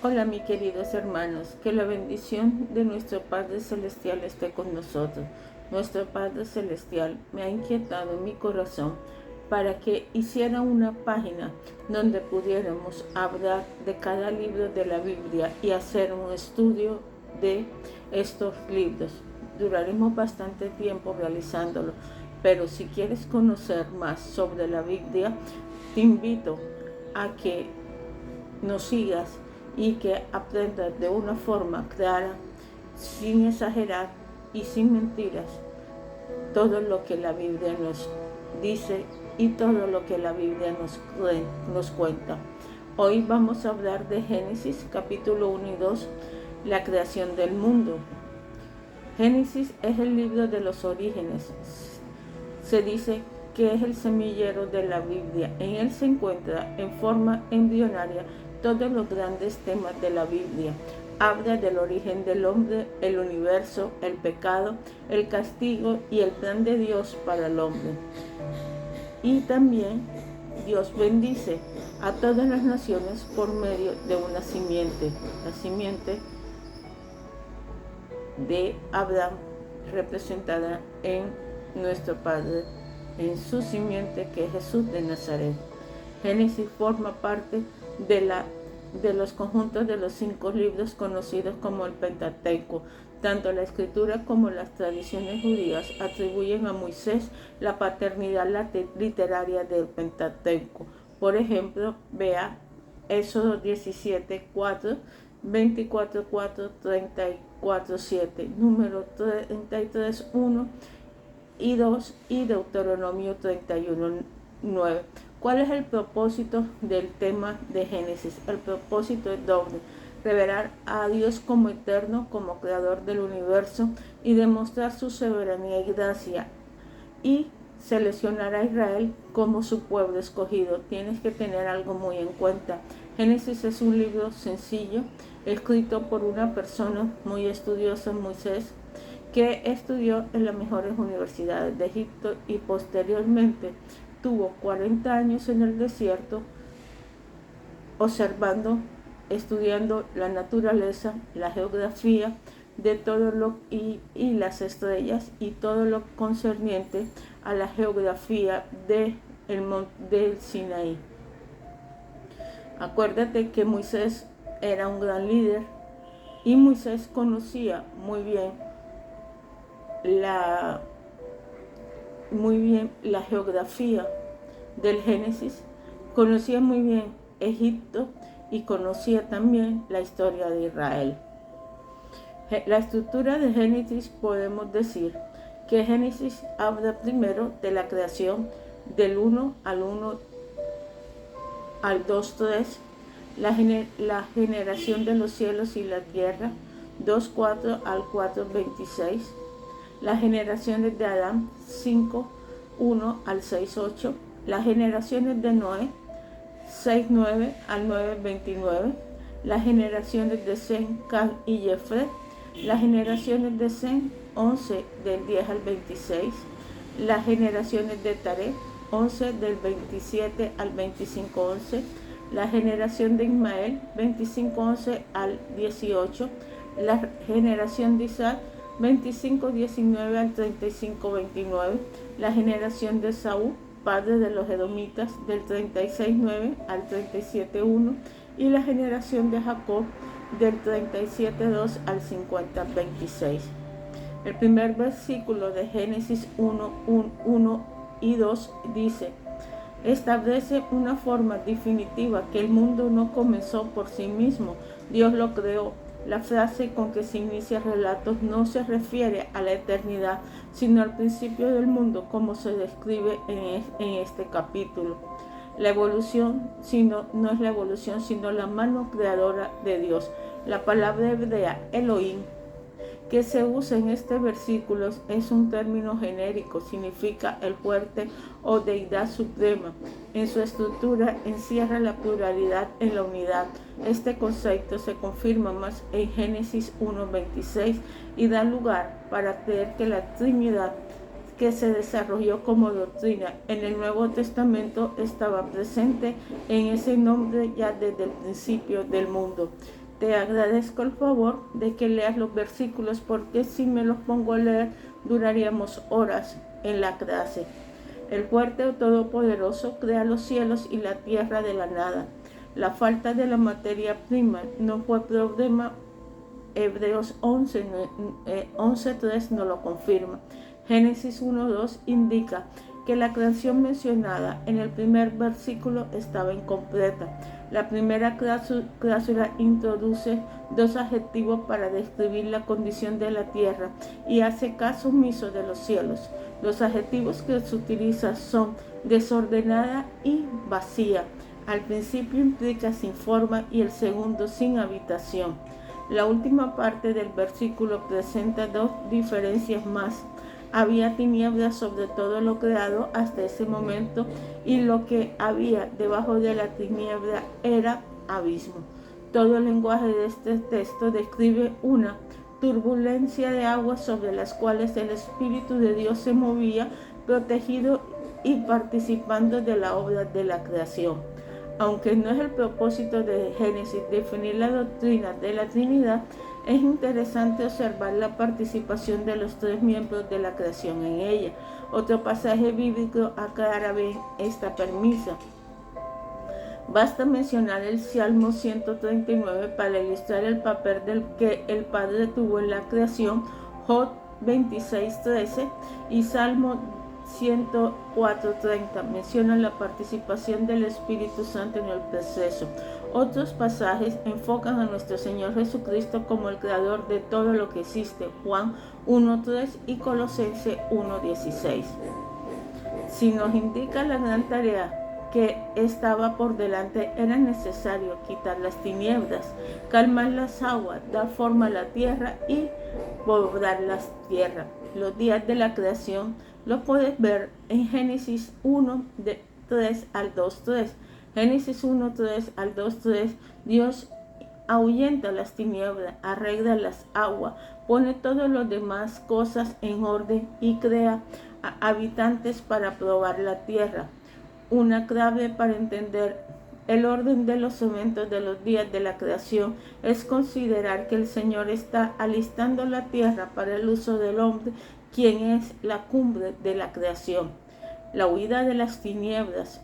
Hola, mis queridos hermanos, que la bendición de nuestro Padre Celestial esté con nosotros. Nuestro Padre Celestial me ha inquietado en mi corazón para que hiciera una página donde pudiéramos hablar de cada libro de la Biblia y hacer un estudio de estos libros. Duraremos bastante tiempo realizándolo, pero si quieres conocer más sobre la Biblia, te invito a que nos sigas y que aprendas de una forma clara, sin exagerar y sin mentiras, todo lo que la Biblia nos dice y todo lo que la Biblia nos cuenta. Hoy vamos a hablar de Génesis capítulo 1 y 2, la creación del mundo. Génesis es el libro de los orígenes. Se dice que es el semillero de la Biblia. En él se encuentra en forma embrionaria todos los grandes temas de la Biblia. Habla del origen del hombre, el universo, el pecado, el castigo y el plan de Dios para el hombre. Y también Dios bendice a todas las naciones por medio de una simiente, la simiente de Abraham, representada en nuestro Padre, en su simiente, que es Jesús de Nazaret. Génesis forma parte de los conjuntos de los 5 libros conocidos como el Pentateuco. Tanto la escritura como las tradiciones judías atribuyen a Moisés la paternidad literaria del Pentateuco. Por ejemplo, vea Éxodo 17:4, 24:4, 34:7, número 33:1 y 2 y Deuteronomio 31:9. ¿Cuál es el propósito del tema de Génesis? El propósito es doble: revelar a Dios como eterno, como creador del universo, y demostrar su soberanía y gracia, y seleccionar a Israel como su pueblo escogido. Tienes que tener algo muy en cuenta. Génesis es un libro sencillo, escrito por una persona muy estudiosa, Moisés, que estudió en las mejores universidades de Egipto y posteriormente tuvo 40 años en el desierto observando, estudiando la naturaleza, la geografía de todo lo y las estrellas y todo lo concerniente a la geografía del Sinaí. Acuérdate que Moisés era un gran líder y Moisés conocía muy bien la geografía del Génesis, conocía muy bien Egipto y conocía también la historia de Israel. La estructura de Génesis, podemos decir que Génesis habla primero de la creación del 1 al 2:3, la generación de los cielos y la tierra, 2:4 al 4:26, las generaciones de Adán, 5:1 al 6:8, las generaciones de Noé, 6:9 al 9:29, las generaciones de Sem, Cam y Jefret, las generaciones de Sem, 11 del 10 al 26, las generaciones de Taré, 11 del 27 al 25:11, la generación de Ismael, 25:11 al 18, la generación de Isaac, 25:19 al 35:29, la generación de Saúl, padre de los edomitas, del 36:9 al 37:1, y la generación de Jacob, del 37:2 al 50:26. El primer versículo de Génesis 1 y 2 dice: establece una forma definitiva que el mundo no comenzó por sí mismo, Dios lo creó. La frase con que se inicia el relato no se refiere a la eternidad, sino al principio del mundo, como se describe en este capítulo. La evolución no es la evolución, sino la mano creadora de Dios. La palabra hebrea Elohim, que se usa en este versículo, es un término genérico, significa el fuerte o deidad suprema. En su estructura encierra la pluralidad en la unidad. Este concepto se confirma más en Génesis 1:26 y da lugar para creer que la Trinidad, que se desarrolló como doctrina en el Nuevo Testamento, estaba presente en ese nombre ya desde el principio del mundo. Te agradezco el favor de que leas los versículos, porque si me los pongo a leer duraríamos horas en la clase. El fuerte o todopoderoso crea los cielos y la tierra de la nada. La falta de la materia prima no fue problema. Hebreos 11:3 nos lo confirma. Génesis 1:2 indica que la creación mencionada en el primer versículo estaba incompleta. La primera cláusula introduce dos adjetivos para describir la condición de la tierra y hace caso omiso de los cielos. Los adjetivos que se utilizan son desordenada y vacía. Al principio implica sin forma y el segundo sin habitación. La última parte del versículo presenta dos diferencias más. Había tinieblas sobre todo lo creado hasta ese momento, y lo que había debajo de la tiniebla era abismo. Todo el lenguaje de este texto describe una turbulencia de aguas sobre las cuales el Espíritu de Dios se movía, protegido y participando de la obra de la creación. Aunque no es el propósito de Génesis definir la doctrina de la Trinidad, es interesante observar la participación de los tres miembros de la creación en ella. Otro pasaje bíblico aclara bien esta premisa. Basta mencionar el Salmo 139 para ilustrar el papel del que el Padre tuvo en la creación, Job 26:13 y Salmo 104:30 mencionan la participación del Espíritu Santo en el proceso. Otros pasajes enfocan a nuestro Señor Jesucristo como el creador de todo lo que existe, Juan 1:3 y Colosenses 1:16. Si nos indica la gran tarea que estaba por delante, era necesario quitar las tinieblas, calmar las aguas, dar forma a la tierra y poblar las tierras. Los días de la creación lo puedes ver en Génesis 1:3 al 2:3. Génesis 1:3 al 2:3, Dios ahuyenta las tinieblas, arregla las aguas, pone todas las demás cosas en orden y crea habitantes para probar la tierra. Una clave para entender el orden de los eventos de los días de la creación es considerar que el Señor está alistando la tierra para el uso del hombre, quien es la cumbre de la creación. La huida de las tinieblas,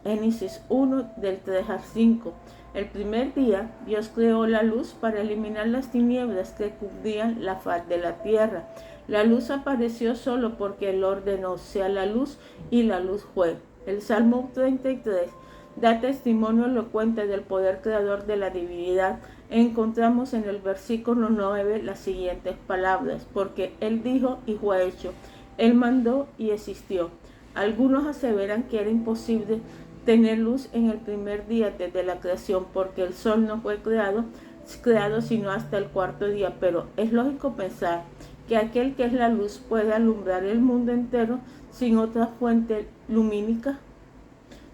Génesis 1 del 3 al 5. El primer día, Dios creó la luz para eliminar las tinieblas que cubrían la faz de la tierra. La luz apareció solo porque Él ordenó: sea la luz, y la luz fue. El Salmo 33 da testimonio elocuente del poder creador de la divinidad. Encontramos en el versículo 9 las siguientes palabras: porque Él dijo y fue hecho, Él mandó y existió. Algunos aseveran que era imposible tener luz en el primer día desde la creación, porque el sol no fue creado sino hasta el cuarto día, pero es lógico pensar que aquel que es la luz puede alumbrar el mundo entero sin otra fuente lumínica.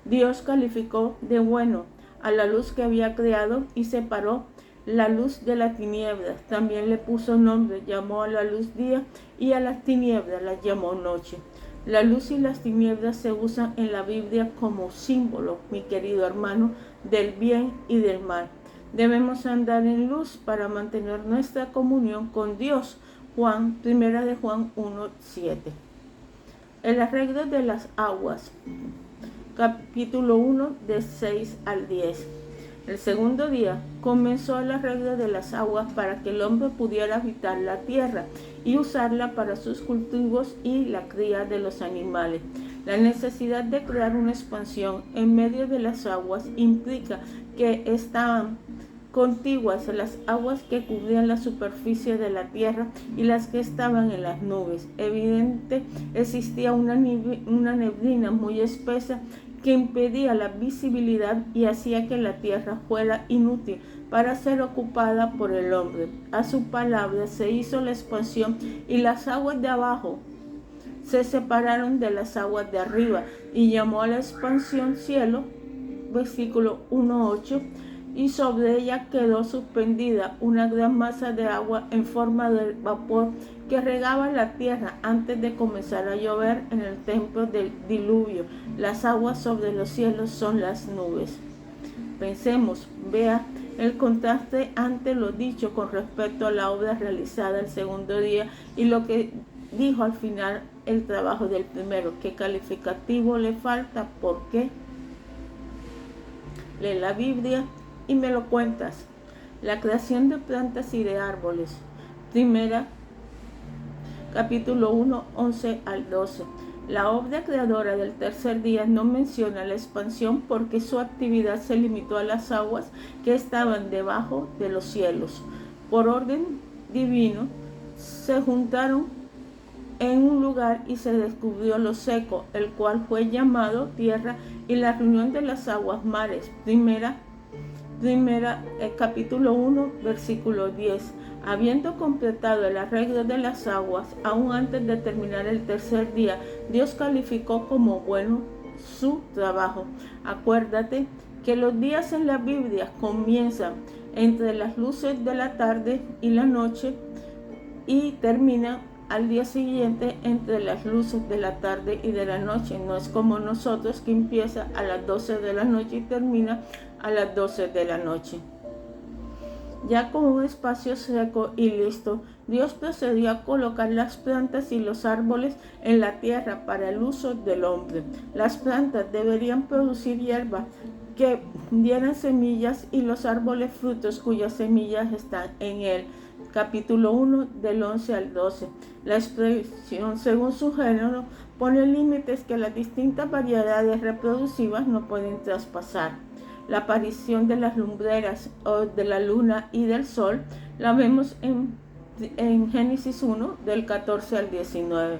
Dios calificó de bueno a la luz que había creado y separó la luz de las tinieblas. También le puso nombre, llamó a la luz día y a las tinieblas las llamó noche. La luz y las tinieblas se usan en la Biblia como símbolo, mi querido hermano, del bien y del mal. Debemos andar en luz para mantener nuestra comunión con Dios. Primera de Juan 1:7. El arreglo de las aguas. Capítulo 1 de 6 al 10. El segundo día comenzó el arreglo de las aguas para que el hombre pudiera habitar la tierra y usarla para sus cultivos y la cría de los animales. La necesidad de crear una expansión en medio de las aguas implica que estaban contiguas las aguas que cubrían la superficie de la tierra y las que estaban en las nubes. Evidente, existía una neblina muy espesa que impedía la visibilidad y hacía que la tierra fuera inútil para ser ocupada por el hombre. A su palabra se hizo la expansión y las aguas de abajo se separaron de las aguas de arriba, y llamó a la expansión cielo, versículo 1:8, y sobre ella quedó suspendida una gran masa de agua en forma de vapor que regaba la tierra antes de comenzar a llover en el tiempo del diluvio. Las aguas sobre los cielos son las nubes. Pensemos, vea el contraste ante lo dicho con respecto a la obra realizada el segundo día y lo que dijo al final el trabajo del primero. ¿Qué calificativo le falta? ¿Por qué? Lee la Biblia y me lo cuentas. La creación de plantas y de árboles. Primera, capítulo 1, 11 al 12. La obra creadora del tercer día no menciona la expansión porque su actividad se limitó a las aguas que estaban debajo de los cielos. Por orden divino, se juntaron en un lugar y se descubrió lo seco, el cual fue llamado tierra, y la reunión de las aguas mares. Capítulo 1, versículo 10. Habiendo completado el arreglo de las aguas, aún antes de terminar el tercer día, Dios calificó como bueno su trabajo. Acuérdate que los días en la Biblia comienzan entre las luces de la tarde y la noche y terminan al día siguiente entre las luces de la tarde y de la noche. No es como nosotros, que empieza a las 12 de la noche y termina a las 12 de la noche. Ya con un espacio seco y listo, Dios procedió a colocar las plantas y los árboles en la tierra para el uso del hombre. Las plantas deberían producir hierba que dieran semillas y los árboles frutos cuyas semillas están en él. Capítulo 1 del 11 al 12. La expresión según su género pone límites que las distintas variedades reproductivas no pueden traspasar. La aparición de las lumbreras o de la luna y del sol la vemos en Génesis 1 del 14 al 19.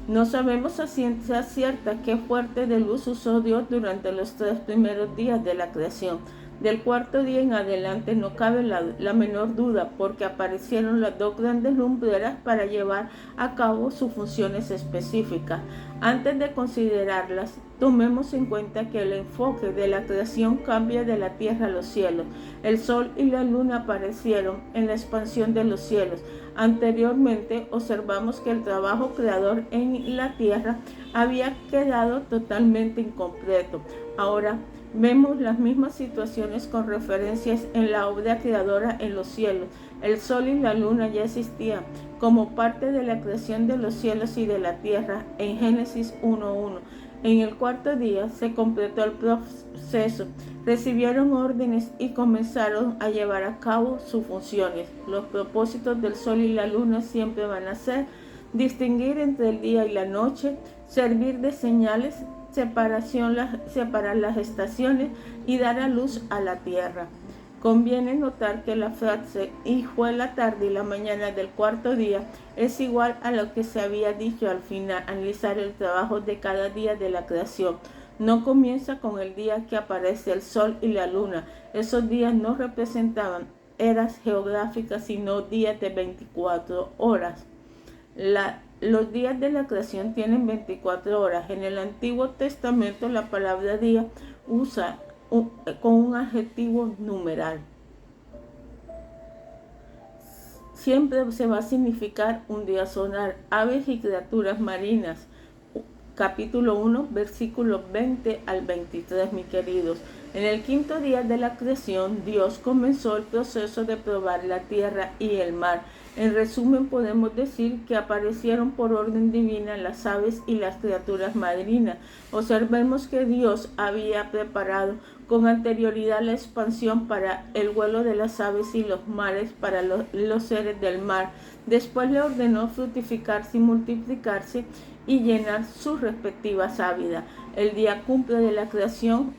No sabemos a ciencia cierta qué fuente de luz usó Dios durante los 3 primeros días de la creación. Del cuarto día en adelante no cabe la menor duda, porque aparecieron las 2 grandes lumbreras para llevar a cabo sus funciones específicas. Antes de considerarlas, tomemos en cuenta que el enfoque de la creación cambia de la tierra a los cielos. El sol y la luna aparecieron en la expansión de los cielos. Anteriormente observamos que el trabajo creador en la tierra había quedado totalmente incompleto. Ahora vemos las mismas situaciones con referencias en la obra creadora en los cielos. El sol y la luna ya existían como parte de la creación de los cielos y de la tierra en Génesis 1:1. En el cuarto día se completó el proceso, recibieron órdenes y comenzaron a llevar a cabo sus funciones. Los propósitos del sol y la luna siempre van a ser distinguir entre el día y la noche, servir de señales, separar las estaciones y dar a luz a la tierra. Conviene notar que la frase "y fue la tarde y la mañana del cuarto día" es igual a lo que se había dicho al finalizar el trabajo de cada día de la creación. No comienza con el día que aparece el sol y la luna. Esos días no representaban eras geográficas, sino días de 24 horas. Los días de la creación tienen 24 horas. En el Antiguo Testamento la palabra día usa con un adjetivo numeral. Siempre se va a significar un día solar. Aves y criaturas marinas. Capítulo 1, versículos 20 al 23, mis queridos. En el quinto día de la creación, Dios comenzó el proceso de probar la tierra y el mar. En resumen, podemos decir que aparecieron por orden divina las aves y las criaturas marinas. Observemos que Dios había preparado con anterioridad la expansión para el vuelo de las aves y los mares para los seres del mar. Después le ordenó fructificarse y multiplicarse y llenar sus respectivas hábitats. El día cumple de la creación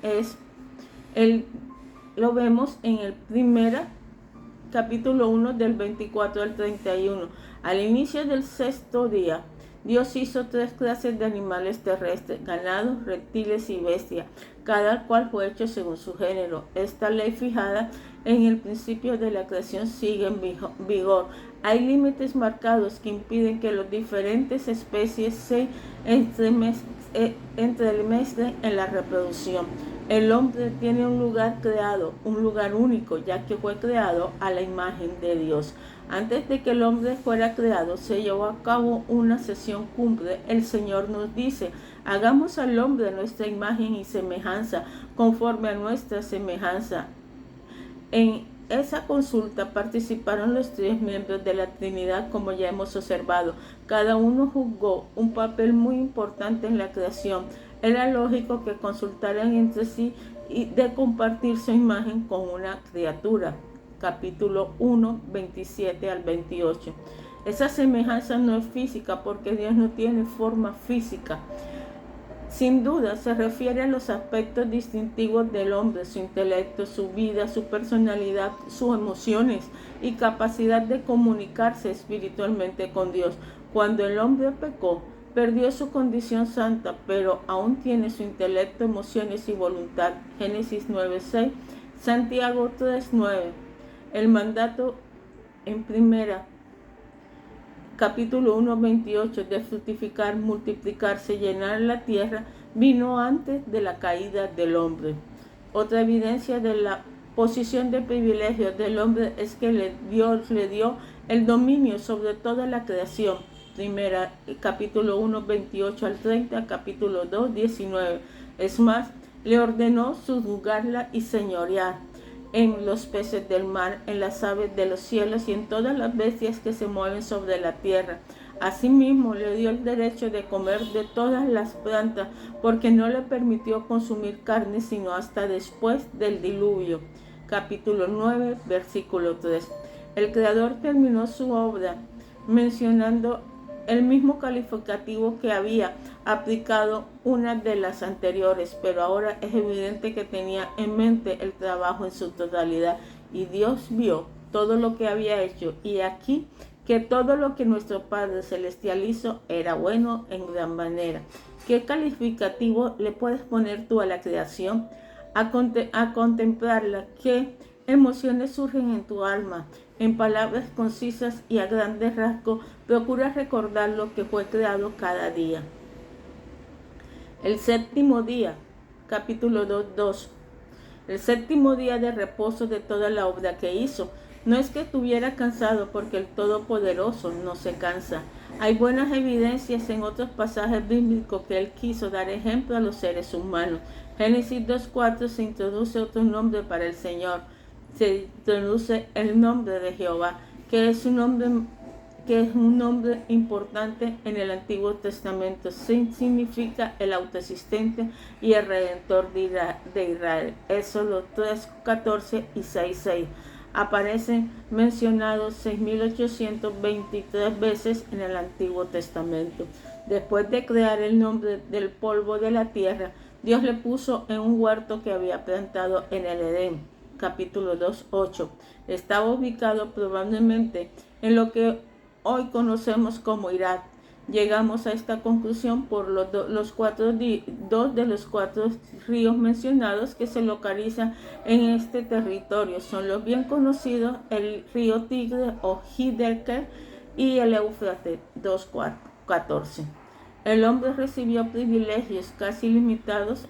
lo vemos en el capítulo 1 del 24 al 31. Al inicio del sexto día, Dios hizo 3 clases de animales terrestres: ganado, reptiles y bestias, cada cual fue hecho según su género. Esta ley fijada en el principio de la creación sigue en vigor. Hay límites marcados que impiden que las diferentes especies se entremezclen en la reproducción. El hombre tiene un lugar creado, un lugar único, ya que fue creado a la imagen de Dios. Antes de que el hombre fuera creado, se llevó a cabo una sesión cumbre. El Señor nos dice: hagamos al hombre a nuestra imagen y semejanza, conforme a nuestra semejanza. En esa consulta participaron los tres miembros de la Trinidad, como ya hemos observado. Cada uno jugó un papel muy importante en la creación. Era lógico que consultaran entre sí y de compartir su imagen con una criatura. Capítulo 1, 27 al 28. Esa semejanza no es física porque Dios no tiene forma física. Sin duda se refiere a los aspectos distintivos del hombre, su intelecto, su vida, su personalidad, sus emociones y capacidad de comunicarse espiritualmente con Dios. Cuando el hombre pecó, perdió su condición santa, pero aún tiene su intelecto, emociones y voluntad. Génesis 9:6, Santiago 3:9. El mandato en primera capítulo 1, 28, de fructificar, multiplicarse, llenar la tierra, vino antes de la caída del hombre. Otra evidencia de la posición de privilegio del hombre es que Dios le dio el dominio sobre toda la creación. Primera, capítulo 1, 28 al 30, capítulo 2, 19. Es más, le ordenó subjugarla y señorear en los peces del mar, en las aves de los cielos y en todas las bestias que se mueven sobre la tierra. Asimismo, le dio el derecho de comer de todas las plantas, porque no le permitió consumir carne sino hasta después del diluvio. Capítulo 9, versículo 3. El Creador terminó su obra mencionando el mismo calificativo que había aplicado una de las anteriores, pero ahora es evidente que tenía en mente el trabajo en su totalidad. Y Dios vio todo lo que había hecho, y aquí que todo lo que nuestro Padre Celestial hizo era bueno en gran manera. ¿Qué calificativo le puedes poner tú a la creación? A contemplarla, ¿qué emociones surgen en tu alma? En palabras concisas y a grandes rasgos, procura recordar lo que fue creado cada día. El séptimo día, capítulo 2. El séptimo día de reposo de toda la obra que hizo. No es que estuviera cansado, porque el Todopoderoso no se cansa. Hay buenas evidencias en otros pasajes bíblicos que Él quiso dar ejemplo a los seres humanos. Génesis 2:4 se introduce otro nombre para el Señor. Se introduce el nombre de Jehová, que es un nombre importante en el Antiguo Testamento. Significa el autoexistente y el Redentor de Israel. Éxodo 3:14 y 6:6. Aparecen mencionados 6.823 veces en el Antiguo Testamento. Después de crear el nombre del polvo de la tierra, Dios le puso en un huerto que había plantado en el Edén. Capítulo 2:8. Estaba ubicado probablemente en lo que hoy conocemos como Irak. Llegamos a esta conclusión por dos de los cuatro ríos mencionados que se localizan en este territorio. Son los bien conocidos, el río Tigre o Hiddekel y el Éufrates 2:14. El hombre recibió privilegios casi limitados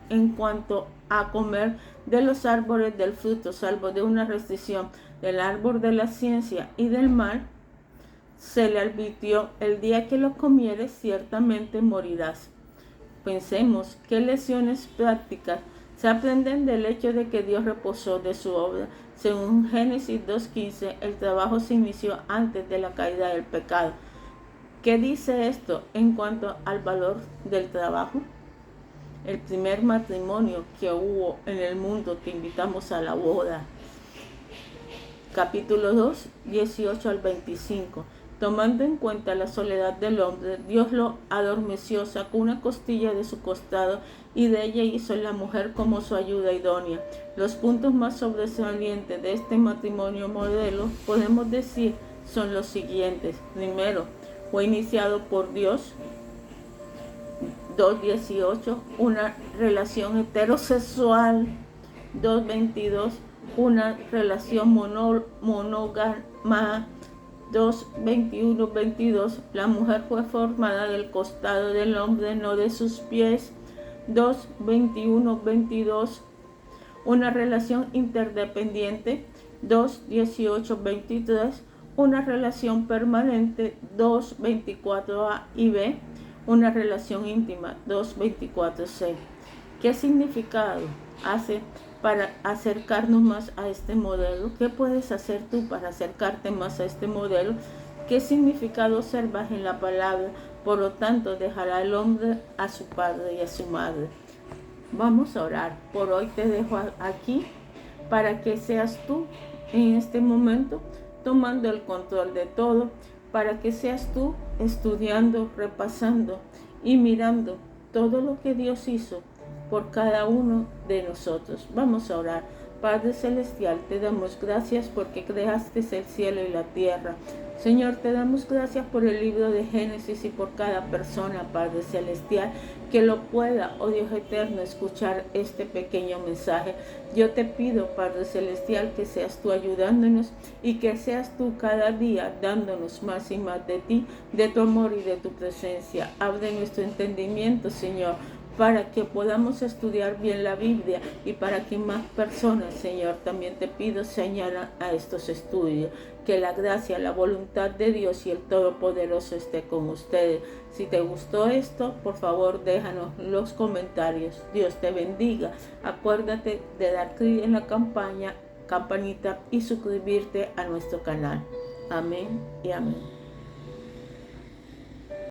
en cuanto a comer de los árboles del fruto, salvo de una restricción del árbol de la ciencia y del mal. Se le advirtió: el día que lo comieres ciertamente morirás. Pensemos qué lecciones prácticas se aprenden del hecho de que Dios reposó de su obra. Según Génesis 2:15, el trabajo se inició antes de la caída del pecado. ¿Qué dice esto en cuanto al valor del trabajo? El primer matrimonio que hubo en el mundo, te invitamos a la boda. Capítulo 2, 18 al 25. Tomando en cuenta la soledad del hombre, Dios lo adormeció, sacó una costilla de su costado y de ella hizo la mujer como su ayuda idónea. Los puntos más sobresalientes de este matrimonio modelo, podemos decir, son los siguientes. Primero, fue iniciado por Dios. 2:18, una relación heterosexual. 2:22, una relación monógama. 2:21-22, la mujer fue formada del costado del hombre, no de sus pies. 2:21-22, una relación interdependiente. 2:18-23, una relación permanente. 2:24a y b, una relación íntima. 2:24c. ¿Qué significado hace para acercarnos más a este modelo? ¿Qué puedes hacer tú para acercarte más a este modelo? ¿Qué significado observas en la palabra? Por lo tanto, dejará el hombre a su padre y a su madre. Vamos a orar. Por hoy te dejo aquí para que seas tú en este momento tomando el control de todo, para que seas tú estudiando, repasando y mirando todo lo que Dios hizo por cada uno de nosotros. Vamos a orar. Padre Celestial, te damos gracias porque creaste el cielo y la tierra. Señor, te damos gracias por el libro de Génesis y por cada persona, Padre Celestial, que lo pueda, oh Dios eterno, escuchar este pequeño mensaje. Yo te pido, Padre Celestial, que seas tú ayudándonos y que seas tú cada día dándonos más y más de ti, de tu amor y de tu presencia. Abre nuestro entendimiento, Señor, para que podamos estudiar bien la Biblia y para que más personas, Señor, también te pido se añadan a estos estudios. Que la gracia, la voluntad de Dios y el Todopoderoso esté con ustedes. Si te gustó esto, por favor déjanos los comentarios. Dios te bendiga. Acuérdate de dar clic en la campanita y suscribirte a nuestro canal. Amén y amén.